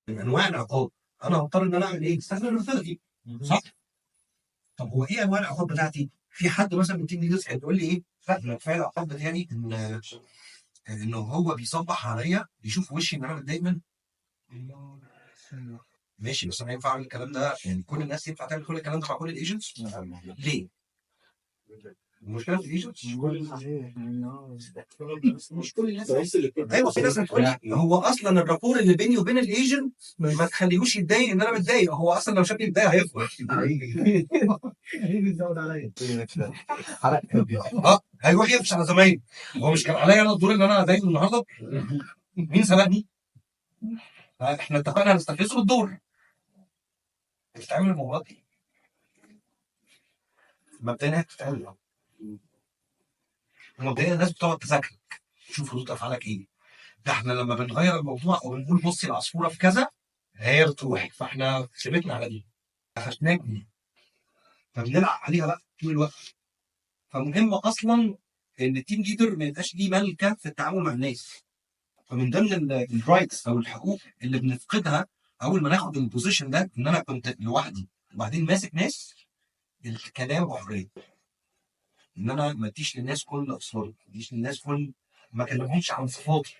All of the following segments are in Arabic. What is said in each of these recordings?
من انواع العقاب انا هضطر ان انا اعمل ايه؟ استخدم الميثودولوجي، صح؟ طب هو ايه انواع العقاب بتاعتي؟ في حد مثلا من تيم ليدرز هتقول لي ايه؟ لا انا كفايه العقاب بتاعي انه هو بيصبح عليا يشوف وشي ان انا متضايق منه. ماشي، بس انا ينفع اعمل الكلام ده؟ يعني كل الناس ينفع تعمل كل الكلام ده مع كل الايجنتس؟ ليه؟ المشكله في الايجنتس مش كل الناس. ايوه، في ناس بتقول لي هو اصلا الرابور اللي بيني وبين الايجنت ما تخليهوش يتضايق ان انا متضايق، هو اصلا لو شافني متضايق هيفرح. هيجي يزود عليا. هيروح يقفش على زمايلي. هو مش كان عليا انا الدور ان انا اضايقه النهارده؟ مين سبقني؟ احنا اتفقنا هنستفزه بالدور. بتتعامل المباراه دي مبدئيا بتتعامل، مبدئيا الناس بتقعد تذاكرك تشوف ردود افعالك ايه. ده احنا لما بنغير الموضوع او بنقول بصي العصفوره في كذا هي بتروح، فاحنا ثبتنا على دي، قفشناك دي، فبنلعب عليها بقى طول الوقت. فمهم اصلا ان التيم ليدر ما يبقاش ليه ملكه في التعامل مع الناس. فمن ضمن الرايتس او الحقوق اللي بنفقدها اول ما ناخد البوزيشن ده ان انا كنت لوحدي وبعدين ماسك ناس، الكلام حريه. ان انا ما اديش للناس كل اسراري، ما اديش للناس كل، ما اكلمهمش عن صفاتي.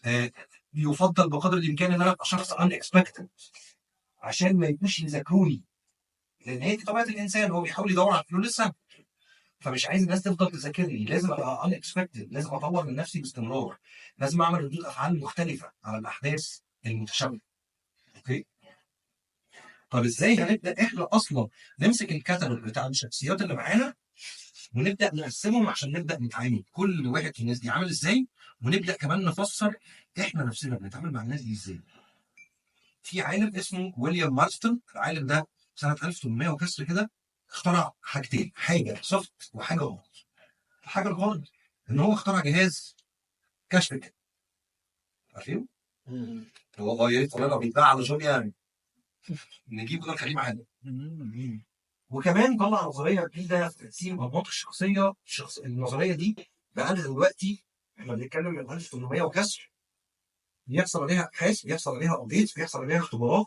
آه، يفضل بقدر الامكان ان انا ابقى شخص ان اكسبكتد عشان ما يبقوش يذاكروني، لان هي دي طبيعه الانسان، هو بيحاول يدور على الحلول لسه. فمش عايز الناس تفضل تذاكرني، لازم ابقى ان اكسبكتد، لازم اطور من نفسي باستمرار، لازم اعمل ردود افعال مختلفه على الاحداث المتشابهه. اوكي. طب ازاي هنبدا احنا اصلا نمسك الكتالوج بتاع الشخصيات اللي معانا ونبدا نقسمهم عشان نبدا نتعامل كل واحد في الناس دي عامل ازاي، ونبدا كمان نفسر احنا نفسنا بنتعامل مع الناس دي ازاي. في عالم اسمه ويليام مارستون، العالم ده سنه 1800 وكسر كده اخترع حاجتين، حاجه سوفت وحاجه هارد. الحاجه الهارد ان هو اخترع جهاز كشف كده، عارفين؟ هو يا ريت والله لو بيتباع على جوميا يعني نجيبه ده نخليه معانا. وكمان طلع نظريه جديده في تقسيم انماط الشخصيه. النظريه دي بقى لها دلوقتي احنا بنتكلم من 1800 وكسر، بيحصل عليها ابحاث، بيحصل عليها ابديتس، بيحصل عليها اختبارات،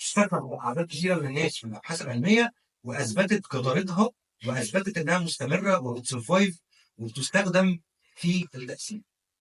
استخدم اعداد كثيره من الناس في الابحاث العلميه واثبتت جدارتها، واثبتت انها مستمره وبتسرفايف وبتستخدم في التقسيم.